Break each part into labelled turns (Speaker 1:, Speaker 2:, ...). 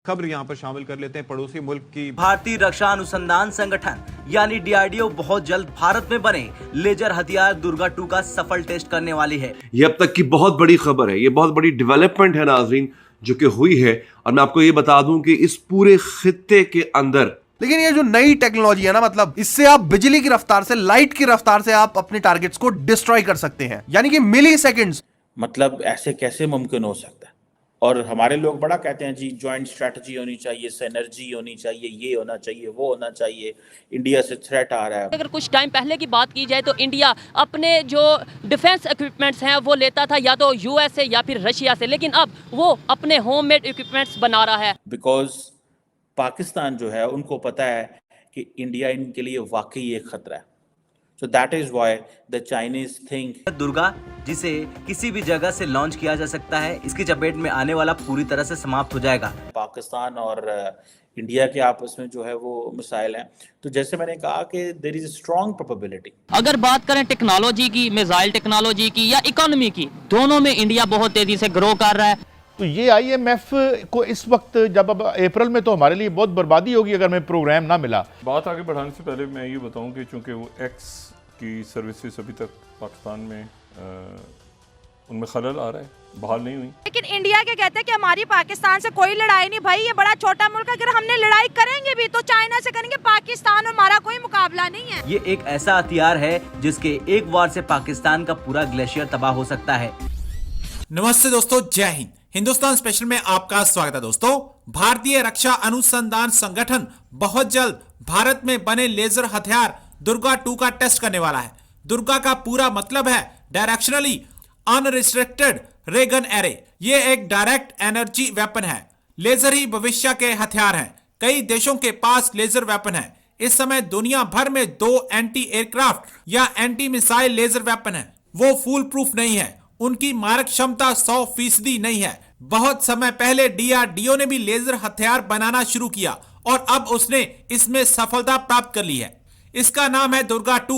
Speaker 1: खबर यहाँ पर शामिल कर लेते हैं। पड़ोसी मुल्क की
Speaker 2: भारतीय रक्षा अनुसंधान संगठन यानी डीआरडीओ बहुत जल्द भारत में बने लेजर हथियार दुर्गा 2 का सफल टेस्ट करने वाली है।
Speaker 3: ये अब तक की बहुत बड़ी खबर है, ये बहुत बड़ी डेवलपमेंट है नाजरीन जो कि हुई है। और मैं आपको ये बता दूं कि इस पूरे खित्ते के अंदर
Speaker 4: लेकिन ये जो नई टेक्नोलॉजी है ना, मतलब इससे आप बिजली की रफ्तार से, लाइट की रफ्तार से आप अपने टारगेट्स को डिस्ट्रॉय कर सकते हैं, यानी कि मिली सेकेंड्स।
Speaker 5: मतलब ऐसे कैसे मुमकिन हो सकता है? और हमारे लोग बड़ा कहते हैं जी ज्वाइंट स्ट्रेटजी होनी चाहिए, सिनर्जी होनी चाहिए, ये होना चाहिए, वो होना चाहिए, इंडिया से थ्रेट आ रहा है।
Speaker 6: अगर कुछ टाइम पहले की बात की जाए तो इंडिया अपने जो डिफेंस इक्विपमेंट्स हैं वो लेता था या तो यूएस से या फिर रशिया से, लेकिन अब वो अपने होममेड इक्विपमेंट्स बना रहा है।
Speaker 5: बिकॉज पाकिस्तान जो है उनको पता है कि इंडिया इनके लिए वाकई एक खतरा है। So that is why the Chinese think
Speaker 2: Durga जिसे किसी भी जगह से लॉन्च किया जा सकता है, इसकी चपेट में आने वाला पूरी तरह से समाप्त हो जाएगा।
Speaker 5: पाकिस्तान और इंडिया के आपस में जो है वो मिसाइल हैं। तो जैसे मैंने कहा कि there is a strong probability.
Speaker 6: अगर बात करें टेक्नोलॉजी की, मिसाइल टेक्नोलॉजी की या इकोनॉमी की, दोनों में इंडिया बहुत तेजी से ग्रो कर रहा है।
Speaker 7: तो ये आईएमएफ को इस वक्त, जब अब अप्रैल में तो हमारे लिए बहुत बर्बादी होगी अगर हमें प्रोग्राम ना मिला।
Speaker 8: बात आगे बढ़ाने से पहले मैं ये बताऊं कि चूंकि वो एक्स की सर्विसेज अभी तक पाकिस्तान में उनमें खलल आ रहा है, बहाल नहीं हुई।
Speaker 9: लेकिन इंडिया के कहते हैं कि हमारी पाकिस्तान से कोई लड़ाई नहीं भाई, ये बड़ा छोटा मुल्क है, अगर हमने लड़ाई करेंगे भी तो चाइना से करेंगे, पाकिस्तान और हमारा कोई मुकाबला नहीं है।
Speaker 2: ये एक ऐसा हथियार है जिसके एक वार से पाकिस्तान का पूरा ग्लेशियर तबाह हो सकता है।
Speaker 10: नमस्ते दोस्तों, जय हिंद। हिंदुस्तान स्पेशल में आपका स्वागत है। दोस्तों, भारतीय रक्षा अनुसंधान संगठन बहुत जल्द भारत में बने लेजर हथियार दुर्गा 2 का टेस्ट करने वाला है। दुर्गा का पूरा मतलब है डायरेक्शनली अनरिस्ट्रिक्टेड रे गन एरे। ये एक डायरेक्ट एनर्जी वेपन है। लेजर ही भविष्य के हथियार हैं। कई देशों के पास लेजर वेपन है। इस समय दुनिया भर में 2 एंटी एयरक्राफ्ट या एंटी मिसाइल लेजर वेपन है। वो फुल प्रूफ नहीं है, उनकी मारक क्षमता 100% नहीं है। बहुत समय पहले डीआरडीओ ने भी लेजर हथियार बनाना शुरू किया और अब उसने इसमें सफलता प्राप्त कर ली है। इसका नाम है दुर्गा 2।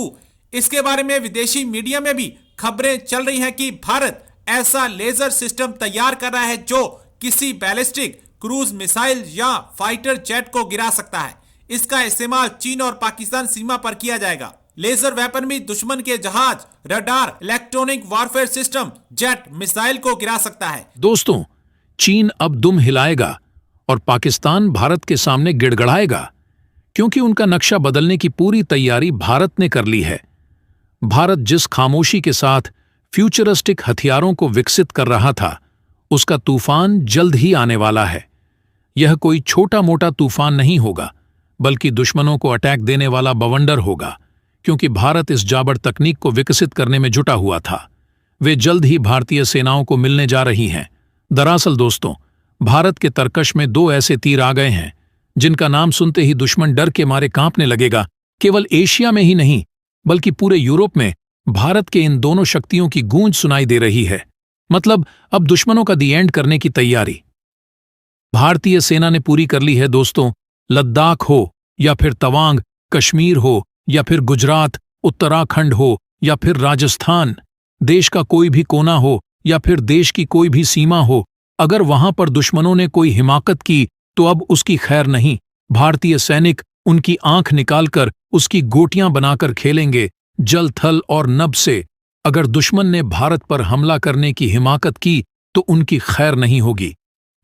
Speaker 10: इसके बारे में विदेशी मीडिया में भी खबरें चल रही हैं कि भारत ऐसा लेजर सिस्टम तैयार कर रहा है जो किसी बैलिस्टिक क्रूज मिसाइल या फाइटर जेट को गिरा सकता है। इसका इस्तेमाल चीन और पाकिस्तान सीमा पर किया जाएगा। लेजर वेपन भी दुश्मन के जहाज, radar, electronic warfare system, jet, missile को गिरा सकता है।
Speaker 11: दोस्तों, चीन अब दुम हिलाएगा और पाकिस्तान भारत के सामने गिड़गड़ाएगा, क्योंकि उनका नक्शा बदलने की पूरी तैयारी भारत ने कर ली है। भारत जिस खामोशी के साथ फ्यूचरिस्टिक हथियारों को विकसित कर रहा था, उसका तूफान जल्द ही आने वाला है। यह कोई छोटा मोटा तूफान नहीं होगा, बल्कि दुश्मनों को अटैक देने वाला बवंडर होगा, क्योंकि भारत इस जाबर तकनीक को विकसित करने में जुटा हुआ था। वे जल्द ही भारतीय सेनाओं को मिलने जा रही हैं। दरअसल दोस्तों, भारत के तरकश में 2 ऐसे तीर आ गए हैं जिनका नाम सुनते ही दुश्मन डर के मारे कांपने लगेगा। केवल एशिया में ही नहीं, बल्कि पूरे यूरोप में भारत के इन दोनों शक्तियों की गूंज सुनाई दे रही है। मतलब अब दुश्मनों का दी एंड करने की तैयारी भारतीय सेना ने पूरी कर ली है। दोस्तों, लद्दाख हो या फिर तवांग, कश्मीर हो या फिर गुजरात, उत्तराखंड हो या फिर राजस्थान, देश का कोई भी कोना हो या फिर देश की कोई भी सीमा हो, अगर वहां पर दुश्मनों ने कोई हिमाकत की तो अब उसकी खैर नहीं। भारतीय सैनिक उनकी आंख निकालकर उसकी गोटियां बनाकर खेलेंगे। जल, थल और नभ से अगर दुश्मन ने भारत पर हमला करने की हिमाकत की तो उनकी खैर नहीं होगी।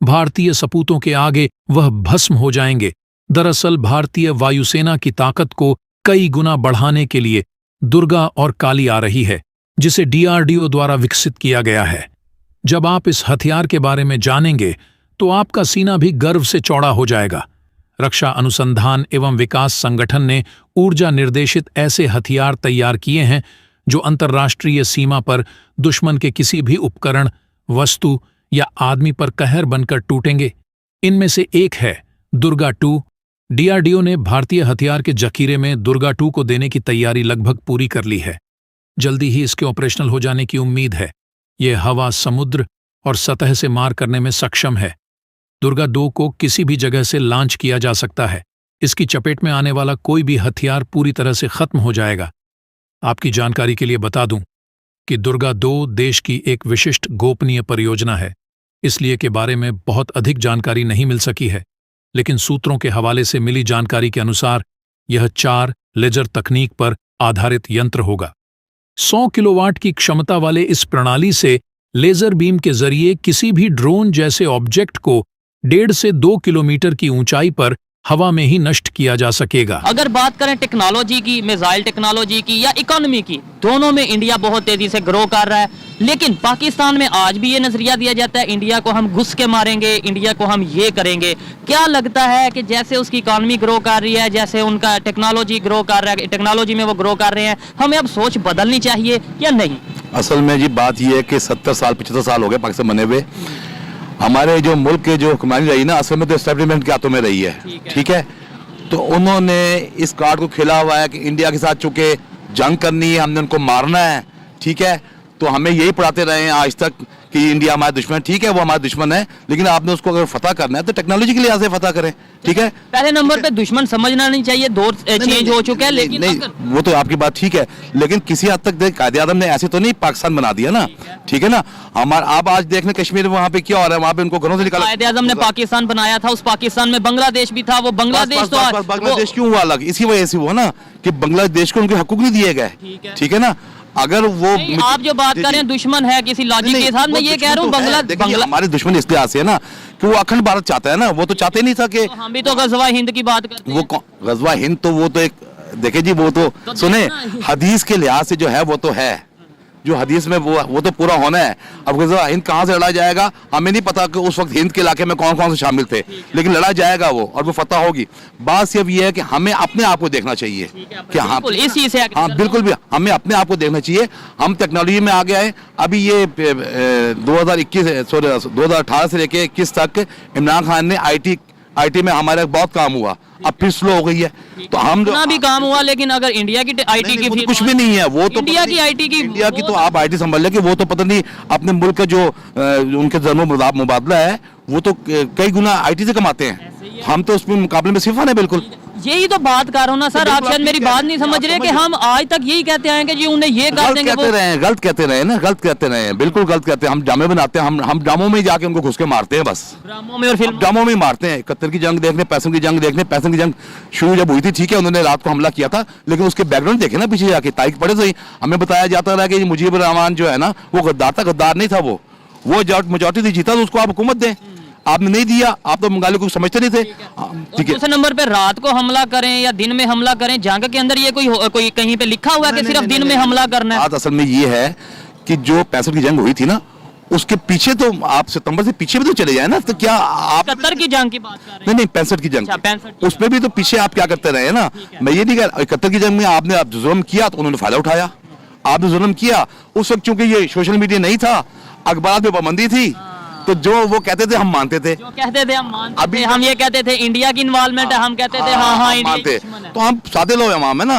Speaker 11: भारतीय सपूतों के आगे वह भस्म हो जाएंगे। दरअसल भारतीय वायुसेना की ताकत को कई गुना बढ़ाने के लिए दुर्गा और काली आ रही है, जिसे डीआरडीओ द्वारा विकसित किया गया है। जब आप इस हथियार के बारे में जानेंगे तो आपका सीना भी गर्व से चौड़ा हो जाएगा। रक्षा अनुसंधान एवं विकास संगठन ने ऊर्जा निर्देशित ऐसे हथियार तैयार किए हैं जो अंतर्राष्ट्रीय सीमा पर दुश्मन के किसी भी उपकरण, वस्तु या आदमी पर कहर बनकर टूटेंगे। इनमें से एक है दुर्गा 2। डीआरडीओ ने भारतीय हथियार के जखीरे में दुर्गा 2 को देने की तैयारी लगभग पूरी कर ली है। जल्दी ही इसके ऑपरेशनल हो जाने की उम्मीद है। यह हवा, समुद्र और सतह से मार करने में सक्षम है। दुर्गा 2 को किसी भी जगह से लॉन्च किया जा सकता है। इसकी चपेट में आने वाला कोई भी हथियार पूरी तरह से खत्म हो जाएगा। आपकी जानकारी के लिए बता दूं कि दुर्गा 2 देश की एक विशिष्ट गोपनीय परियोजना है, इसलिए के बारे में बहुत अधिक जानकारी नहीं मिल सकी है। लेकिन सूत्रों के हवाले से मिली जानकारी के अनुसार यह 4 लेजर तकनीक पर आधारित यंत्र होगा। 100 किलोवाट की क्षमता वाले इस प्रणाली से लेजर बीम के जरिए किसी भी ड्रोन जैसे ऑब्जेक्ट को 1.5 से 2 किलोमीटर की ऊंचाई पर हवा में ही नष्ट किया जा सकेगा।
Speaker 6: अगर बात करें टेक्नोलॉजी की, मिसाइल टेक्नोलॉजी की या इकोनॉमी की, दोनों में इंडिया बहुत तेजी से ग्रो कर रहा है। लेकिन पाकिस्तान में आज भी ये नजरिया दिया जाता है इंडिया को हम घुस के मारेंगे, इंडिया को हम ये करेंगे। क्या लगता है कि जैसे उसकी इकोनॉमी ग्रो कर रही है, जैसे उनका टेक्नोलॉजी ग्रो कर रहा है, टेक्नोलॉजी में वो ग्रो कर रहे हैं, हमें अब सोच बदलनी चाहिए या नहीं?
Speaker 12: असल में जी बात यह है कि 70 साल 75 साल हो गए पाकिस्तान बने हुए। हमारे जो मुल्क के जो हुक्मरानी रही ना, असल में तो एस्टेब्लिशमेंट के हाथों में रही है, ठीक है। तो उन्होंने इस कार्ड को खेला हुआ है कि इंडिया के साथ चूंकि जंग करनी है, हमने उनको मारना है, ठीक है। तो हमें यही पढ़ाते रहे हैं आज तक कि इंडिया हमारा दुश्मन, ठीक है वो हमारा दुश्मन है, लेकिन आपने उसको अगर फतह करना है तो टेक्नोलॉजी के लिहाज से फतह करें, ठीक है।
Speaker 6: पहले नंबर पे दुश्मन समझना नहीं चाहिए, दौर चेंज हो चुका है। लेकिन
Speaker 12: नहीं, वो तो आपकी बात ठीक है, लेकिन किसी हद तक कायदे आज़म ने ऐसे तो नहीं पाकिस्तान बना दिया ना, ठीक है ना। हमारा आप आज देख लें कश्मीर में वहाँ पे क्या हो रहा है, वहाँ पे उनको घरों से निकाला।
Speaker 6: कायदे आज़म ने पाकिस्तान बनाया था, उस पाकिस्तान में बांग्लादेश भी था, वो बांग्लादेश तो
Speaker 12: बांग्लादेश क्यों हुआ अलग? इसी वजह से हुआ ना कि बांग्लादेश को उनके हकूक नहीं दिए गए, ठीक है ना। अगर वो
Speaker 6: आप जो बात कर रहे हैं दुश्मन है किसी लॉजिक के साथ, मैं ये कह रहा हूँ बांग्ला
Speaker 12: हमारे दुश्मन इस लिहाज से है ना कि वो अखंड भारत चाहता है ना, वो तो चाहते नहीं था कि
Speaker 6: हम भी तो गजवा हिंद की बात करते हैं।
Speaker 12: वो गजवा हिंद तो वो तो एक देखे जी, वो तो सुने हदीस के लिहाज से जो है वो तो है, जो हदीस में वो तो पूरा होना है। अब गजवा हिंद कहाँ से लड़ा जाएगा हमें नहीं पता कि उस वक्त हिंद के इलाके में कौन कौन से शामिल थे, लेकिन लड़ा जाएगा वो और वो फतह होगी। बात सिर्फ ये है कि हमें अपने आप को देखना चाहिए कि हाँ बिल्कुल भी हमें अपने आप को देखना चाहिए। हम टेक्नोलॉजी में आगे आए। अभी ये 2018 से लेके 21 तक इमरान खान ने आईटी में हमारा बहुत काम हुआ, अब फिर स्लो हो गई है। तो हम
Speaker 6: भी काम हुआ, लेकिन अगर इंडिया की आईटी की
Speaker 12: तो कुछ भी नहीं है, वो तो
Speaker 6: इंडिया की आईटी की,
Speaker 12: इंडिया की तो आप आईटी संभाल लें कि वो तो पता नहीं अपने मुल्क का जो उनके जन्म मुबादला है वो तो कई गुना आईटी से कमाते हैं, हम तो उसमें मुकाबले में सिफर है। बिल्कुल
Speaker 6: यही तो बात कर रहा हूँ ना सर, आप शायद मेरी बात नहीं समझ रहे कि हम आज तक यही कहते आए कि जी उन्हें ये कर देंगे,
Speaker 12: गलत कहते रहे ना, गलत कहते रहे हैं, बिल्कुल गलत कहते हैं। हम ड्रामे बनाते हैं, हम ड्रामों में जाके उनको घुस के मारते हैं, बस
Speaker 6: ड्रामों में और फिल्म
Speaker 12: ड्रामों में मारते हैं। 71 की जंग देखने, पैसों की जंग देखने, पैसों की जंग शुरू जब हुई थी, ठीक है उन्होंने रात को हमला किया था, लेकिन उसके बैकग्राउंड देखे ना पीछे जाके, तारीख पढ़े तो हमें बताया जाता रहा कि मुजीबुर रहमान जो है ना वो गद्दार था, गद्दार नहीं था, वो मेजॉरिटी थी, जीता तो उसको आप हुकूमत दें, आपने नहीं दिया, आप तो बंगाली को समझते नहीं थे, ठीक है।
Speaker 6: दूसरे नंबर पे रात को हमला करें या दिन में हमला करें, जंग के अंदर ये कोई कहीं पे लिखा हुआ है कि सिर्फ दिन में हमला करना है?
Speaker 12: बात असल में ये है कि जो 65 की जंग हुई थी ना, उसके पीछे तो आप सितंबर से पीछे भी तो चले जाए ना, तो क्या आप
Speaker 6: 71 की जंग की बात कर रहे हैं?
Speaker 12: नहीं 65 की जंग,
Speaker 6: 65
Speaker 12: उसमें भी तो पीछे आप क्या करते रहे ना। मैं ये नहीं कह रहा 71 की जंग में आपने जुल्म किया तो उन्होंने फायदा उठाया, आपने जुल्म किया उस वक्त, चूंकि ये सोशल मीडिया नहीं था, अखबार में पाबंदी थी, तो जो वो कहते थे हम मानते थे,
Speaker 6: जो कहते थे हम मानते थे। हम ये कहते थे इंडिया की इन्वॉल्वमेंट है, हम कहते थे हाँ इंडिया,
Speaker 12: तो हम सादे लोग हैं वहां में ना।